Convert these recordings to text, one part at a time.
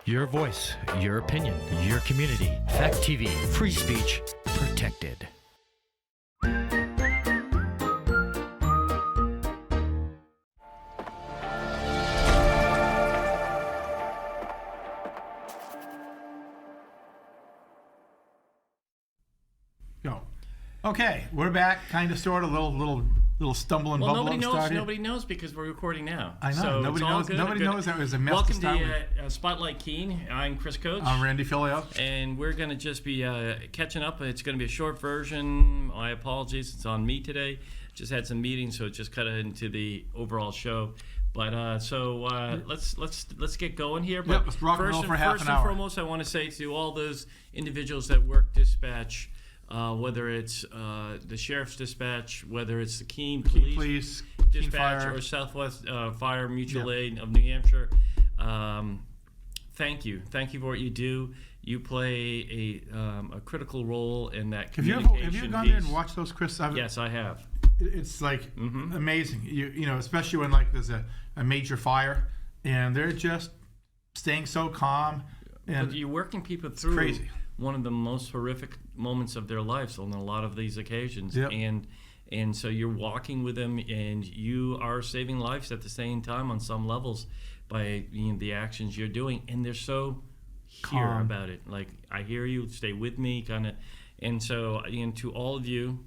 Your voice, your opinion, your community. Fact TV, free speech protected. Go. Okay, we're back. Kind of, sort of, little stumble and bubble started. Nobody knows because we're recording now. I know. So nobody knows. Nobody knows that was a mess. Welcome to Spotlight Keene. I'm Chris Coach. I'm Randy Filio. And we're going to just be catching up. It's going to be a short version. My apologies. It's on me today. Just had some meetings, so it just cut into the overall show. But let's get going here. But let's rock and roll for half an hour. First and foremost, I want to say to all those individuals that work dispatch, whether it's the sheriff's dispatch, whether it's the Keene Police Dispatch, or Southwest Fire Mutual Aid of New Hampshire, thank you for what you do. You play a critical role in that communication. Have you gone there and watched those, Chris? Yes, I have. It's like amazing. You know, especially when like there's a major fire and they're just staying so calm. And but you're working people through crazy. One of the most horrific moments of their lives on a lot of these occasions. Yep. And so you're walking with them, and you are saving lives at the same time on some levels by the actions you're doing. And they're so calm about it. Like, I hear you, stay with me, kind of. And so, to all of you,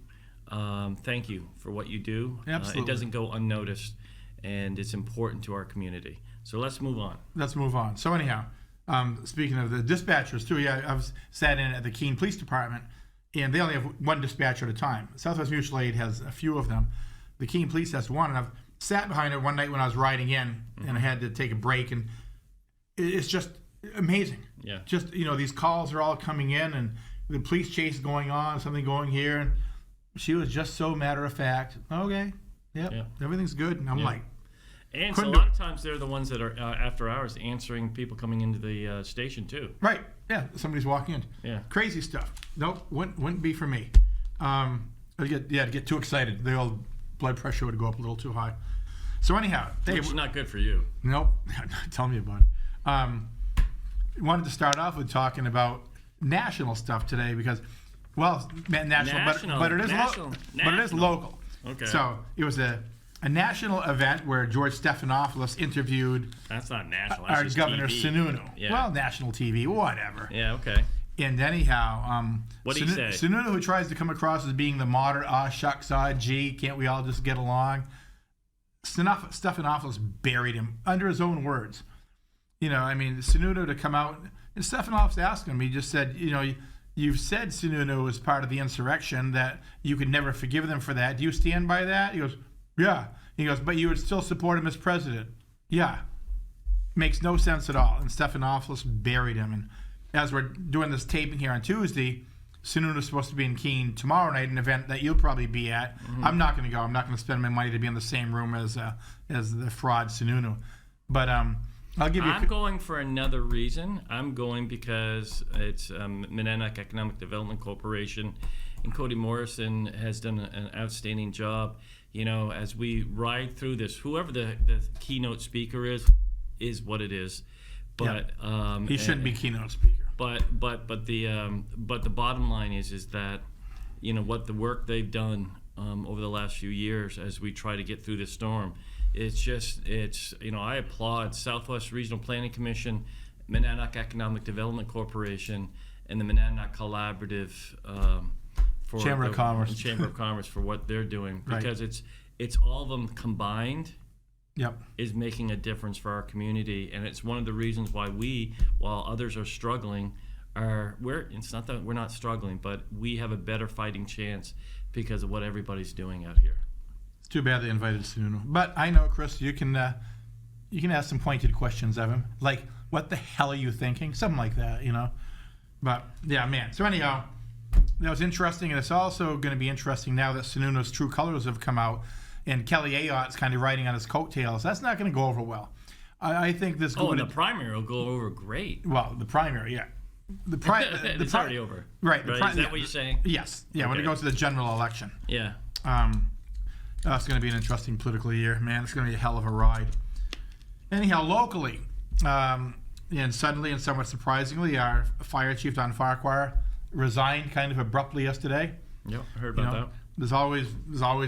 thank you for what you do. Absolutely. It doesn't go unnoticed, and it's important to our community. So let's move on. So anyhow, speaking of the dispatchers too, I've sat in at the Keene Police Department, and they only have one dispatcher at a time. Southwest Mutual Aid has a few of them. The Keene Police has one, and I've sat behind it one night when I was riding in, and I had to take a break, and it's just amazing. Yeah. Just, these calls are all coming in, and the police chase is going on, something going here, and she was just so matter of fact. Okay, everything's good. And I'm like, and so a lot of times they're the ones that are after hours answering people coming into the station too. Right. Yeah. Somebody's walking in. Yeah. Crazy stuff. Nope. Wouldn't be for me. To get too excited. The old blood pressure would go up a little too high. So anyhow, which is not good for you. Nope. Tell me about it. Wanted to start off with talking about national stuff today because, national, but it is local. Okay. So it was a national event where George Stephanopoulos interviewed That's not national. our That's Governor TV. Sununu. Yeah. Well, national TV, whatever. Yeah, okay. And anyhow, what did he say? Sununu, who tries to come across as being the moderate, shucks, gee, can't we all just get along? Stephanopoulos buried him under his own words. Sununu to come out, and Stephanopoulos asked him, he just said, you've said Sununu was part of the insurrection, that you could never forgive them for that. Do you stand by that? He goes, yeah. He goes, but you would still support him as president. Yeah. Makes no sense at all. And Stephanopoulos buried him. And as we're doing this taping here on Tuesday, Sununu is supposed to be in Keene tomorrow night, an event that you'll probably be at. Mm-hmm. I'm not going to go. I'm not going to spend my money to be in the same room as the fraud Sununu. But I'll give you. I'm going for another reason. I'm going because it's Monadnock Economic Development Corporation, and Cody Morrison has done an outstanding job. As we ride through this, whoever the keynote speaker is what it is. But he shouldn't be keynote speaker. But the bottom line is that what the work they've done over the last few years as we try to get through this storm. I applaud Southwest Regional Planning Commission, Monadnock Economic Development Corporation, and the Monadnock Collaborative for Chamber of Commerce for what they're doing, because it's all of them combined. Yep. Is making a difference for our community, and it's one of the reasons why we, while others are struggling, it's not that we're not struggling, but we have a better fighting chance because of what everybody's doing out here. It's too bad they invited Sununu. But I know, Chris, you can ask some pointed questions of him, like, what the hell are you thinking? Something like that, But, yeah, man. So anyhow, that was interesting, and it's also going to be interesting now that Sununu's true colors have come out, and Kelly Ayotte's kind of riding on his coattails. That's not going to go over well. I think this. And the primary will go over great. Well, the primary, yeah. It's already over. Right. Is that what you're saying? Yes. Yeah. Okay. When it goes to the general election. Yeah. That's going to be an interesting political year, man. It's going to be a hell of a ride. Anyhow, locally, and suddenly and somewhat surprisingly, our fire chief, Don Farquhar, resigned kind of abruptly yesterday. Yep, I heard about that. There's always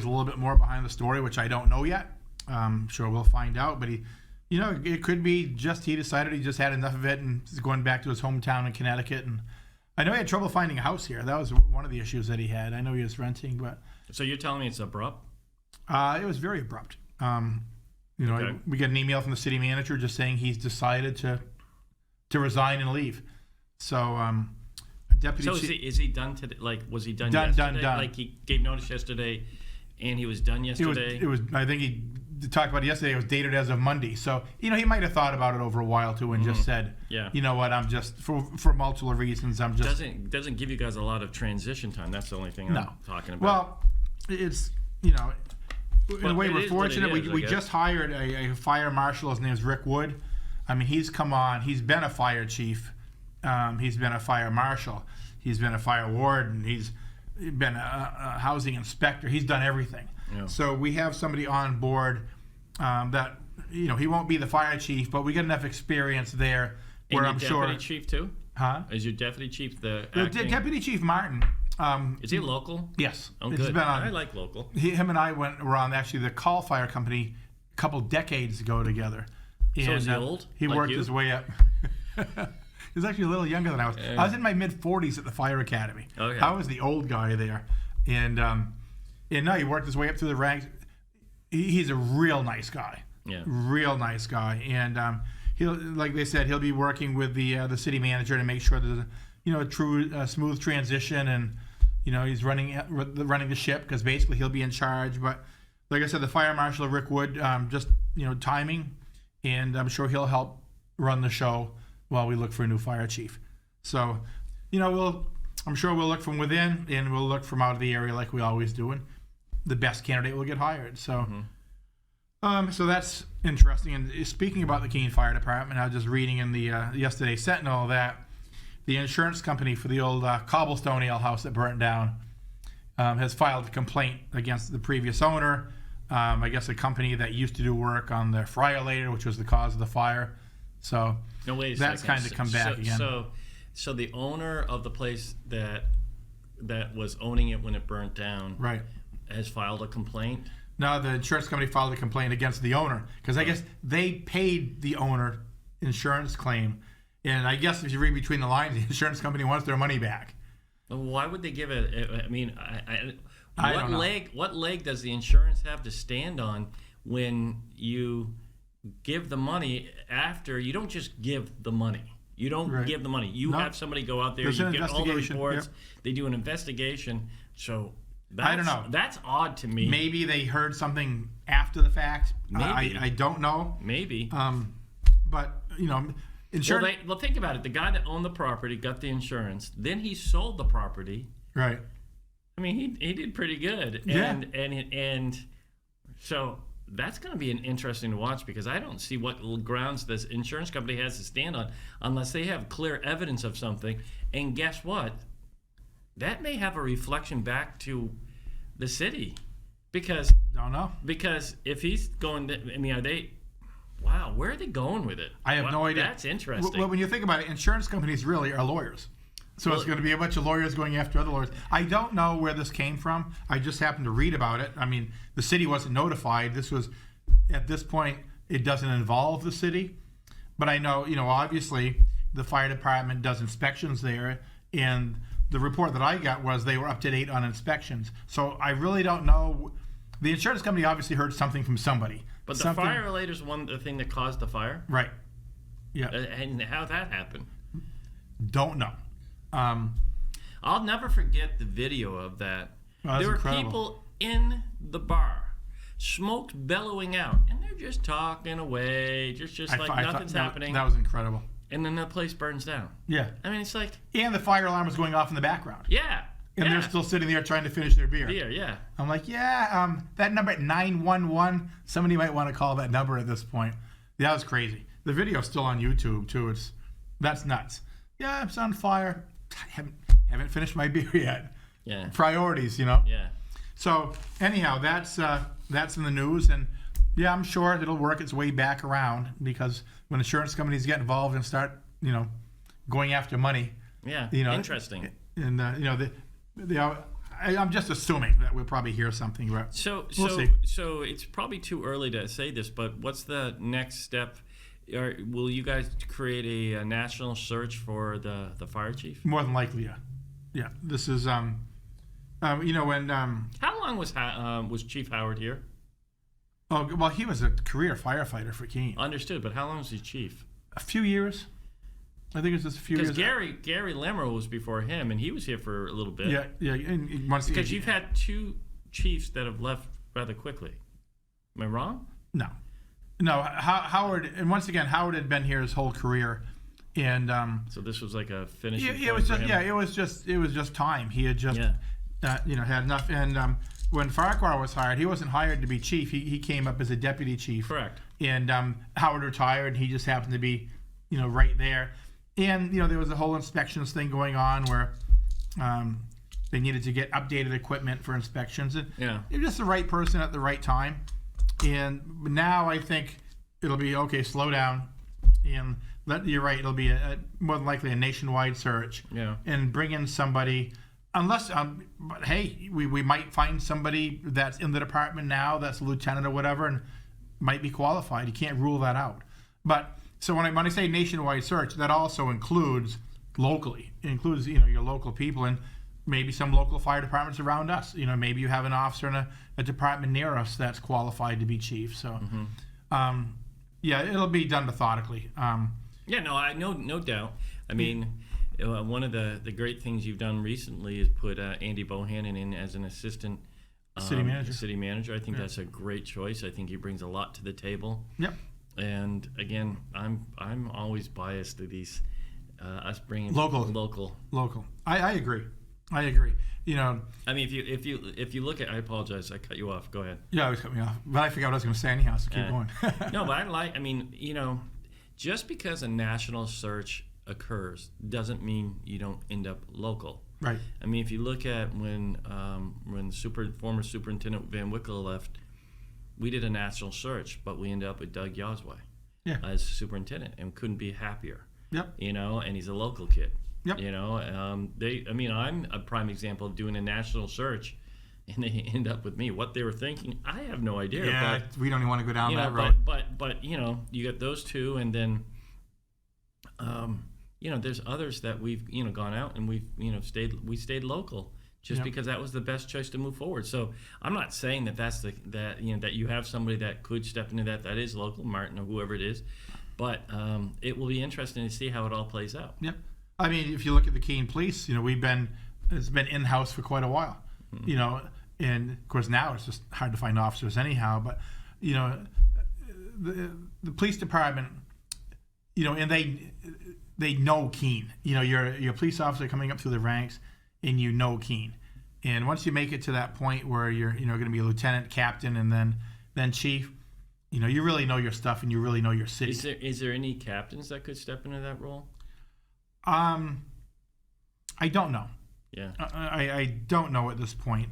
a little bit more behind the story, which I don't know yet. I'm sure we'll find out. But it could be just he decided he just had enough of it and is going back to his hometown in Connecticut. And I know he had trouble finding a house here. That was one of the issues that he had. I know he was renting, but So you're telling me it's abrupt? it was very abrupt. Okay. We get an email from the city manager just saying he's decided to resign and leave. So, deputy. So is he done today? Like, was he done yesterday? Done. Like, he gave notice yesterday, and he was done yesterday. It was. I think he talked about it yesterday. It was dated as of Monday. So he might have thought about it over a while too, and just said, Yeah. you know what, I'm just for multiple reasons. I'm just Doesn't give you guys a lot of transition time. That's the only thing I'm talking about. Well, it's in a way we're fortunate. We just hired a fire marshal. His name is Rick Wood. I mean, he's come on. He's been a fire chief. He's been a fire marshal. He's been a fire warden. He's been a housing inspector. He's done everything. Yeah. So we have somebody on board that he won't be the fire chief, but we get enough experience there where I'm sure. Deputy chief too? Huh? Is your deputy chief the Deputy Chief Martin? Is he local? Yes. Oh, He's good. been on- I like local. Him and I were on actually the Call Fire Company a couple decades ago together. And, So is he old? He Like worked you? his way up. He's actually a little younger than I was. I was in my mid-40s at the fire academy. Okay. I was the old guy there, and no, he worked his way up through the ranks. He's a real nice guy. Yeah. Real nice guy, and he'll, like they said, he'll be working with the city manager to make sure there's a true smooth transition, and he's running the ship because basically he'll be in charge. But like I said, the fire marshal Rick Wood, just timing, and I'm sure he'll help run the show while we look for a new fire chief. So, I'm sure we'll look from within and we'll look from out of the area like we always do, and the best candidate will get hired. So, so that's interesting. And speaking about the Keene Fire Department, I was just reading in the yesterday Sentinel that the insurance company for the old cobblestone ale house that burnt down has filed a complaint against the previous owner. I guess a company that used to do work on the Friolator, which was the cause of the fire. So No, wait a that's second. kind of come back again. So the owner of the place that was owning it when it burnt down, Right. has filed a complaint. No, the insurance company filed a complaint against the owner because I guess they paid the owner insurance claim. And I guess if you read between the lines, the insurance company wants their money back. Why would they give it? I mean, I don't know. What leg does the insurance have to stand on when you give the money after? You don't just give the money. You don't give the money. You have somebody go out there. There's you an get all the investigation, reports. yep. They do an investigation. So I don't know. That's odd to me. Maybe they heard something after the fact. Maybe. I don't know. Maybe. But insurance. Well, think about it. The guy that owned the property got the insurance. Then he sold the property. Right. I mean, he did pretty good. Yeah. And so that's going to be an interesting to watch because I don't see what grounds this insurance company has to stand on unless they have clear evidence of something. And guess what? That may have a reflection back to the city because Don't know. Because if he's going to, I mean, are they? Wow, where are they going with it? I have no idea. That's interesting. Well, when you think about it, insurance companies really are lawyers. So it's going to be a bunch of lawyers going after other lawyers. I don't know where this came from. I just happened to read about it. I mean, the city wasn't notified. This was, at this point, it doesn't involve the city. But I know, obviously, the fire department does inspections there. And the report that I got was they were up to date on inspections. So I really don't know. The insurance company obviously heard something from somebody. But the fire relator's the thing that caused the fire? Right. Yeah. And how that happened? Don't know. I'll never forget the video of that. Oh, there were incredible. people in the bar, smoke bellowing out, and they're just talking away, just nothing's happening. That was incredible. And then the place burns down. Yeah. I mean, it's like... And the fire alarm was going off in the background. Yeah. And they're still sitting there trying to finish their beer. Yeah. I'm like, that number at 911, somebody might want to call that number at this point. That was crazy. The video's still on YouTube, too. That's nuts. Yeah, it's on fire. I haven't finished my beer yet. Yeah. Priorities, Yeah. So anyhow, that's in the news, and Yeah, I'm sure it'll work its way back around, because when insurance companies get involved and start, going after money, Yeah, interesting. and I'm just assuming that we'll probably hear something. Right? So We'll see. So it's probably too early to say this, but what's the next step? Will you guys create a national search for the fire chief? More than likely, yeah. Yeah, this is when How long was Chief Howard here? oh well, he was a career firefighter for Keene. Understood, but how long was he chief? A few years. I think it was just a few years. Because Gary Lemmer was before him, and he was here for a little bit. Yeah. And once Because you've had two chiefs that have left rather quickly. Am I wrong? No. Howard, and once again, Howard had been here his whole career, and So this was like a finishing point it was for just him. it was just time. He had just had enough. And when Farquhar was hired, he wasn't hired to be chief. He came up as a deputy chief. Correct. And Howard retired, and he just happened to be right there. And there was a whole inspections thing going on where they needed to get updated equipment for inspections, and you're just the right person at the right time. And now I think it'll be okay. Slow down, and you're right. It'll be more than likely a nationwide search. Yeah. And bring in somebody, unless but hey, we might find somebody that's in the department now that's a lieutenant or whatever, and might be qualified. You can't rule that out. But so when I say nationwide search, that also includes locally. It includes your local people, and maybe some local fire departments around us. Maybe you have an officer in a department near us that's qualified to be chief. So, it'll be done methodically. No doubt. I mean, one of the great things you've done recently is put Andy Bohannon in as an assistant City manager. I think that's a great choice. I think he brings a lot to the table. Yep. And again, I'm always biased to these us bringing local. I agree. I mean, if you look at, I apologize, I cut you off. Go ahead. Yeah, I was cutting me off, but I forgot what I was going to say anyhow. So keep going. No, but just because a national search occurs doesn't mean you don't end up local. Right. I mean, if you look at when former Superintendent Van Wickle left, we did a national search, but we ended up with Doug Yosway as superintendent, and couldn't be happier. Yep. And he's a local kid. Yep. I'm a prime example of doing a national search, and they end up with me. What they were thinking, I have no idea. Yeah, but, we don't even want to go down that road. But you got those two, and then there's others that we've gone out and we've stayed local just because that was the best choice to move forward. So I'm not saying that you have somebody that could step into that is local, Martin or whoever it is, but it will be interesting to see how it all plays out. Yep. I mean, if you look at the Keene Police, it's been in-house for quite a while, and of course now it's just hard to find officers anyhow. But the police department, and they know Keene. You're a police officer coming up through the ranks, and Keene. And once you make it to that point where you're going to be a lieutenant, captain, and then chief, you really know your stuff and you really know your city. Is there any captains that could step into that role? I don't know. Yeah. I don't know at this point.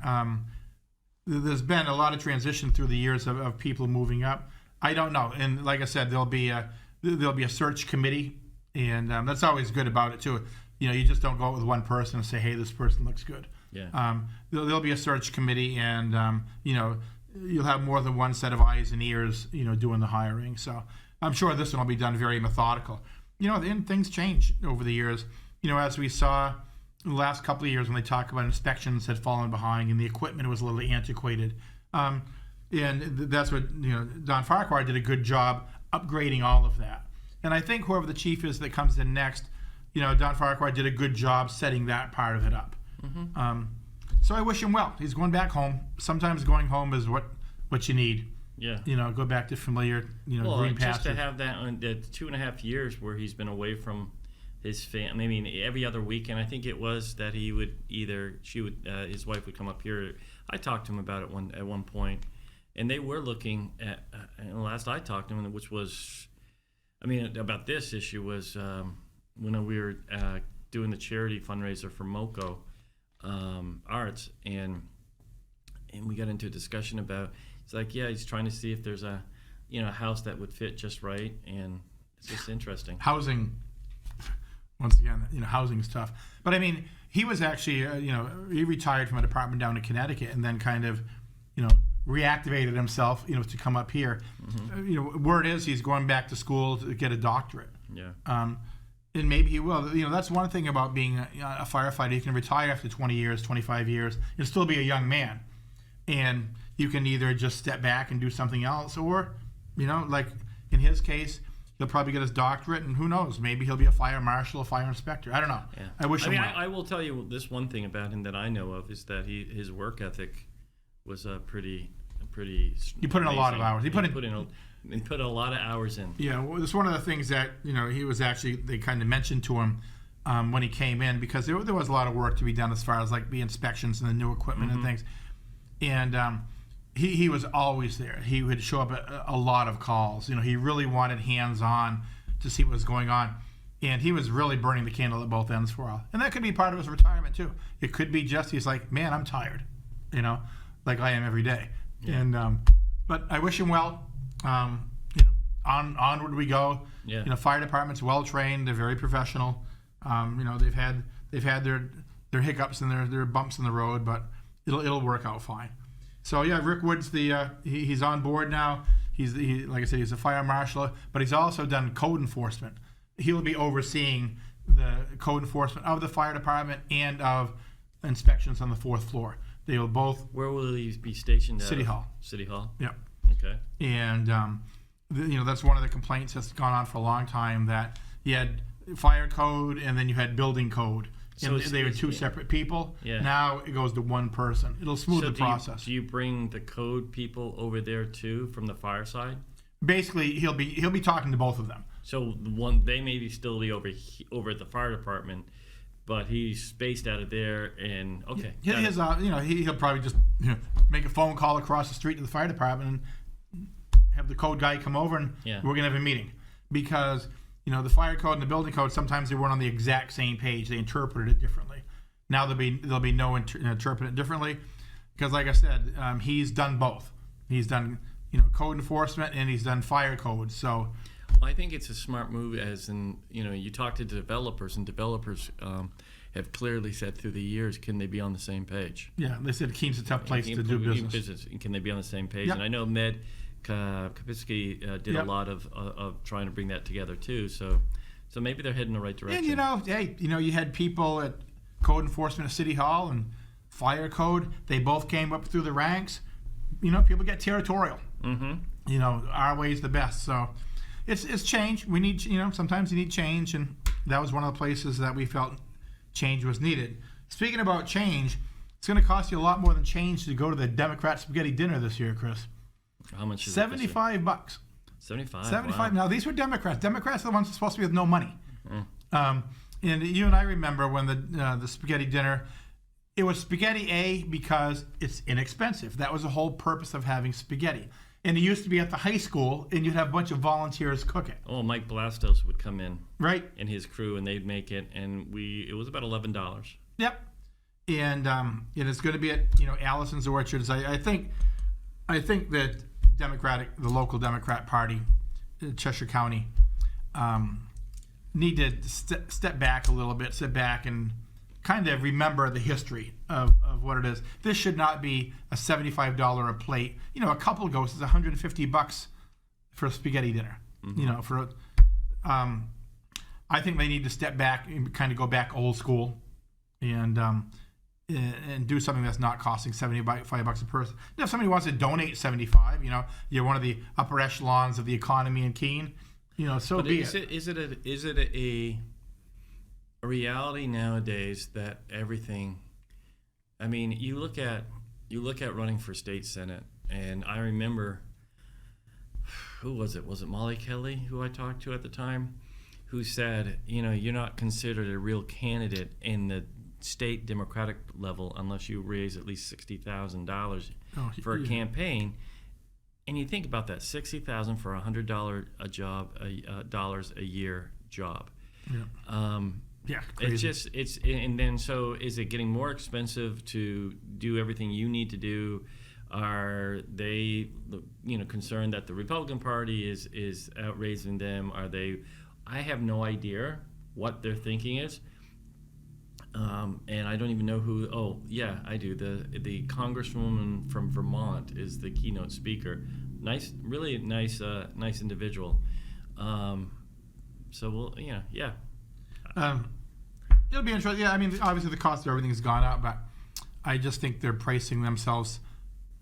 There's been a lot of transition through the years of people moving up. I don't know. And like I said, there'll be a search committee, and that's always good about it too. You just don't go out with one person and say, hey, this person looks good. Yeah. There'll be a search committee, and you'll have more than one set of eyes and ears, doing the hiring. So I'm sure this one will be done very methodical. And things change over the years. As we saw in the last couple of years when they talk about inspections had fallen behind and the equipment was a little antiquated. And that's what, Don Farquhar did a good job upgrading all of that. And I think whoever the chief is that comes in next, Don Farquhar did a good job setting that part of it up. Mm-hmm. So I wish him well. He's going back home. Sometimes going home is what you need. Yeah. Go back to familiar, green pastures. Just to have that on the 2.5 years where he's been away from his family. I mean, every other weekend, I think it was that he would his wife would come up here. I talked to him about it at one point, and they were looking at, and the last I talked to him, which was, about this issue was when we were doing the charity fundraiser for MoCo Arts, and we got into a discussion about It's like, yeah, he's trying to see if there's a, house that would fit just right, and it's just interesting. Housing, once again, housing is tough. But I mean, he was actually, he retired from a department down in Connecticut and then kind of, reactivated himself, to come up here. Word is he's going back to school to get a doctorate. Yeah. And maybe he will. That's one thing about being a firefighter. You can retire after 20 years, 25 years. You'll still be a young man. And you can either just step back and do something else, or, like in his case, he'll probably get his doctorate, and who knows, maybe he'll be a fire marshal, a fire inspector. I don't know. Yeah. I wish him well. I will tell you this one thing about him that I know of is that his work ethic was pretty. He put in a lot of hours. He put a lot of hours in. Yeah, well, it's one of the things that he was actually, they kind of mentioned to him when he came in, because there was a lot of work to be done as far as like the inspections and the new equipment and things. And he was always there. He would show up at a lot of calls. He really wanted hands-on to see what was going on. And he was really burning the candle at both ends for a while. And that could be part of his retirement too. It could be just, he's like, man, I'm tired, like I am every day. Yeah. And but I wish him well. Onward we go. Yeah. Fire department's well trained. They're very professional. They've had their hiccups and their bumps in the road, but it'll work out fine. So yeah, Rick Wood's he's on board now. Like I said, he's a fire marshal, but he's also done code enforcement. He'll be overseeing the code enforcement of the fire department and of inspections on the 4th floor. They will both. Where will he be stationed at? City Hall. City Hall? Yeah. Okay. And, that's one of the complaints that's gone on for a long time, that you had fire code and then you had building code. So and they were two separate people. Yeah. Now it goes to one person. It'll smooth the process. Do you bring the code people over there too from the fire side? Basically, he'll be talking to both of them. So they may still be over at the fire department, but he's spaced out of there, and okay. He'll probably just make a phone call across the street to the fire department and have the code guy come over, and we're gonna have a meeting, because the fire code and the building code, sometimes they weren't on the exact same page. They interpreted it differently. Now there'll be no interpret it differently, because like I said, he's done both. He's done code enforcement and he's done fire code. So. Well, I think it's a smart move, as in, you talk to developers, and developers have clearly said through the years, can they be on the same page? Yeah, they said Keene's a tough place to do business. Can they be on the same page? Yep. And I know Med Kapitsky did a lot of trying to bring that together too. So maybe they're heading in the right direction. And you had people at code enforcement at City Hall and fire code. They both came up through the ranks. People get territorial. Mm-hmm. Our way is the best. So. It's change. We need, sometimes you need change, and that was one of the places that we felt change was needed. Speaking about change, it's going to cost you a lot more than change to go to the Democrat spaghetti dinner this year, Chris. How much is $75. $75. Wow. Now, these were Democrats. Democrats are the ones that are supposed to be with no money. And you and I remember when the spaghetti dinner, it was spaghetti A because it's inexpensive. That was the whole purpose of having spaghetti. And it used to be at the high school, and you'd have a bunch of volunteers cook it. Oh, Mike Blastos would come in, right, and his crew, and they'd make it, and it was about $11. Yep, and it's going to be at Allison's Orchards. I think that the local Democrat Party, Cheshire County, need to step back a little bit, sit back and kind of remember the history of what it is. This should not be a $75 a plate. A couple goes is $150 for a spaghetti dinner. Mm-hmm. I think they need to step back and kind of go back old school, and do something that's not costing $75 a person. If somebody wants to donate $75, you're one of the upper echelons of the economy in Keene, so but be it. Is it a reality nowadays that everything? I mean, you look at running for state senate, and I remember, who was it? Was it Molly Kelly who I talked to at the time, who said, you're not considered a real candidate in the state Democratic level unless you raise at least $60,000 for a campaign. And you think about that, $60,000 for $100 a job, dollars a year job. Yeah. Yeah, crazy. And then so is it getting more expensive to do everything you need to do? Are they, concerned that the Republican Party is outraising them? Are they? I have no idea what their thinking is, and I don't even know who. Oh, yeah, I do. The Congresswoman from Vermont is the keynote speaker. Nice, really nice individual. So we'll, yeah. It'll be interesting. Yeah, I mean, obviously the cost of everything's gone up, but I just think they're pricing themselves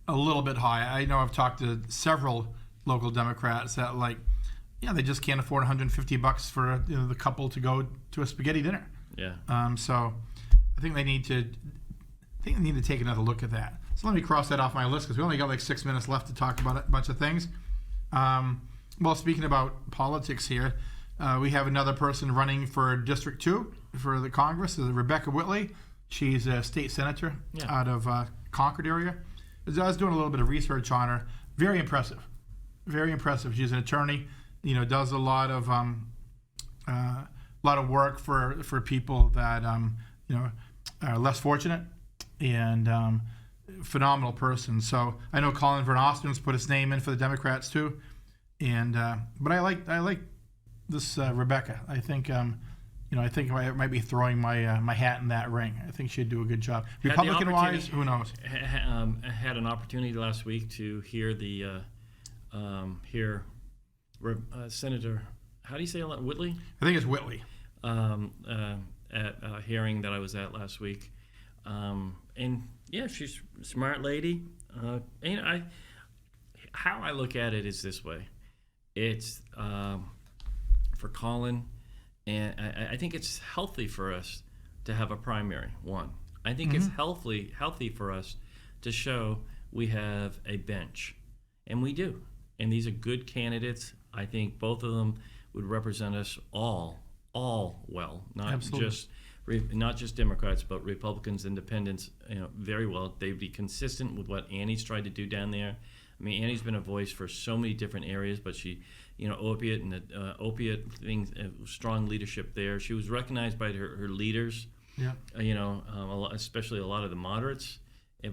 a little bit high. I know I've talked to several local Democrats that they just can't afford $150 for the couple to go to a spaghetti dinner. Yeah. So I think they need to take another look at that. So let me cross that off my list because we only got like 6 minutes left to talk about a bunch of things. Well, speaking about politics here, we have another person running for District 2 for the Congress, Rebecca Whitley. She's a state senator out of Concord area. I was doing a little bit of research on her. Very impressive. Very impressive. She's an attorney, does a lot of work for people that are less fortunate, and phenomenal person. So I know Colin Van Osten's put his name in for the Democrats too, and but I like this Rebecca. I think I think I might be throwing my hat in that ring. I think she'd do a good job. Republican wise, who knows? Had an opportunity last week to hear Senator, how do you say it, Whitley? I think it's Whitley. At a hearing that I was at last week, and yeah, she's a smart lady. And how I look at it is this way: it's for Colin, and I think it's healthy for us to have a primary. One, I think it's healthy for us to show we have a bench, and we do. And these are good candidates. I think both of them would represent us all well, not just Democrats, but Republicans, Independents, very well. They'd be consistent with what Annie's tried to do down there. I mean, Annie's been a voice for so many different areas, but she, opiate and the opiate things, strong leadership there. She was recognized by her leaders, especially a lot of the moderates,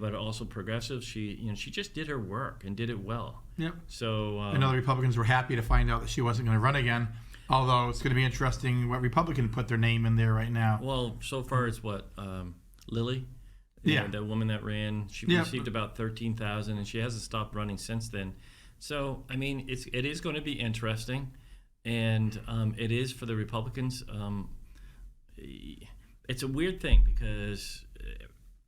but also progressives. She just did her work and did it well. Yep. So I know the Republicans were happy to find out that she wasn't going to run again. Although it's going to be interesting what Republican put their name in there right now. Well, so far it's what Lily, the woman that ran. She received about 13,000, and she hasn't stopped running since then. So I mean, it is going to be interesting, and it is for the Republicans. It's a weird thing because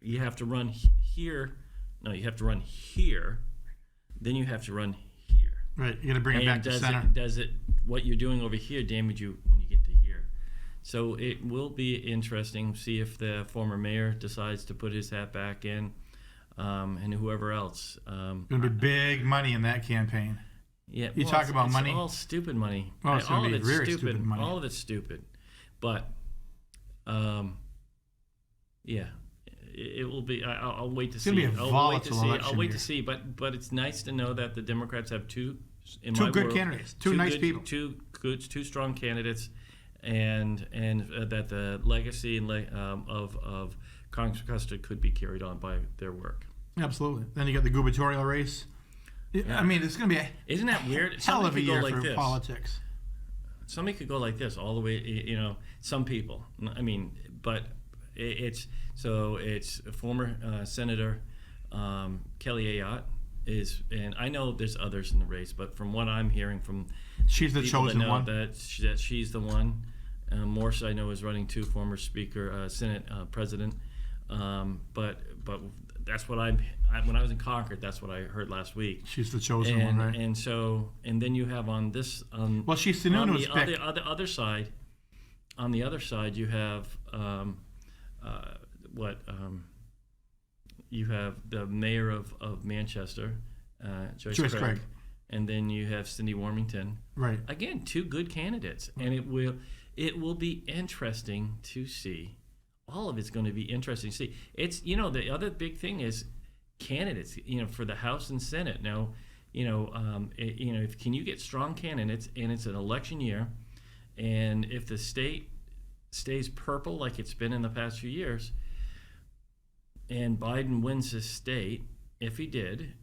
you have to run here. No, you have to run here. Then you have to run here. Right, you got to bring it back to center. Does it what you're doing over here damage you when you get to here? So it will be interesting. See if the former mayor decides to put his hat back in, and whoever else. Going to be big money in that campaign. Yeah, you talk about money. It's all stupid money. Oh, it's all of it's very stupid money. All of it's stupid, but it will be. I'll wait to see. It's going to be a volatile election. I'll wait to see. But it's nice to know that the Democrats have two good candidates, two nice people, two strong candidates, and that the legacy of Congress Custer could be carried on by their work. Absolutely. Then you got the gubernatorial race. Yeah. I mean, it's going to be isn't that weird? Hell of a year for politics. Somebody could go like this all the way. Some people. I mean, but it's former Senator Kelly Ayotte is, and I know there's others in the race, but from what I'm hearing from she's the chosen one. That she's the one. Morse, I know, is running too. Former Speaker, Senate President, but that's what when I was in Concord, that's what I heard last week. She's the chosen one, right? And then you have on this well, she's Sununu's on the other side. On the other side, you have you have the mayor of Manchester, Joyce Craig, and then you have Cindy Warmington. Right. Again, two good candidates, and it will be interesting to see. All of it's going to be interesting to see. It's the other big thing is candidates. For the House and Senate now. If can you get strong candidates, and it's an election year, and if the state stays purple like it's been in the past few years, and Biden wins his state, if he did,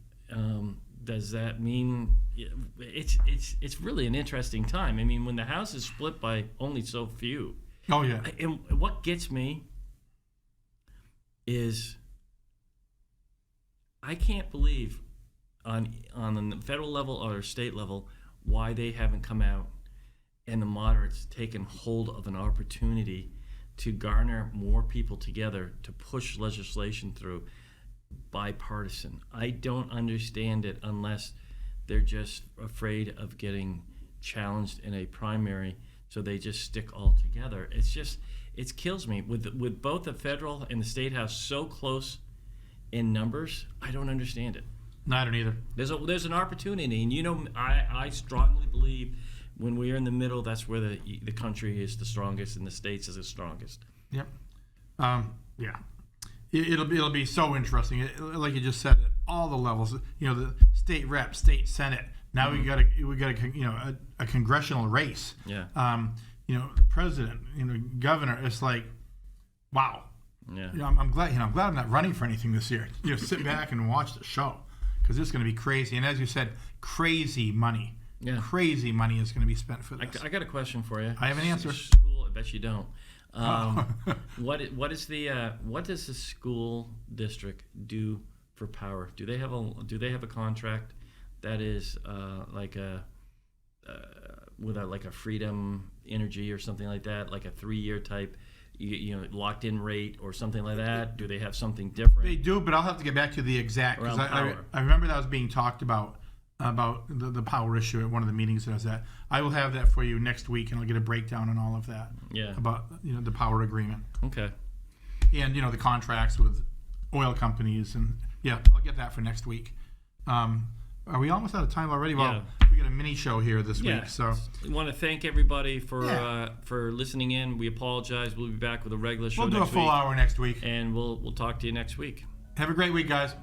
does that mean it's really an interesting time? I mean, when the House is split by only so few. Oh yeah. And what gets me is I can't believe on the federal level or state level why they haven't come out and the moderates taken hold of an opportunity to garner more people together to push legislation through, bipartisan. I don't understand it unless they're just afraid of getting challenged in a primary, so they just stick all together. It kills me with both the federal and the state house so close in numbers. I don't understand it. No, I don't either. There's an opportunity, and I strongly believe when we are in the middle, that's where the country is the strongest and the states is the strongest. Yep. Yeah. It'll be so interesting. Like you just said, at all the levels. The state rep, state senate. Now we got a congressional race. Yeah. President. Governor. It's like, wow. Yeah. I'm glad. I'm glad I'm not running for anything this year. Sit back and watch the show, because it's going to be crazy. And as you said, crazy money. Yeah. Crazy money is going to be spent for this. I got a question for you. I have an answer. School. I bet you don't. What does the school district do for power? Do they have a contract that is with a Freedom Energy or something like that, like a 3-year type, locked in rate or something like that? Do they have something different? They do, but I'll have to get back to the exact, because power. I remember that was being talked about the power issue at one of the meetings that I was at. I will have that for you next week, and I'll get a breakdown on all of that. Yeah. About the power agreement. Okay. And the contracts with oil companies, and I'll get that for next week. Are we almost out of time already? Well, we got a mini show here this week, so I want to thank everybody for listening in. We apologize. We'll be back with a regular show. We'll do next a full week, hour next week, and we'll talk to you next week. Have a great week, guys.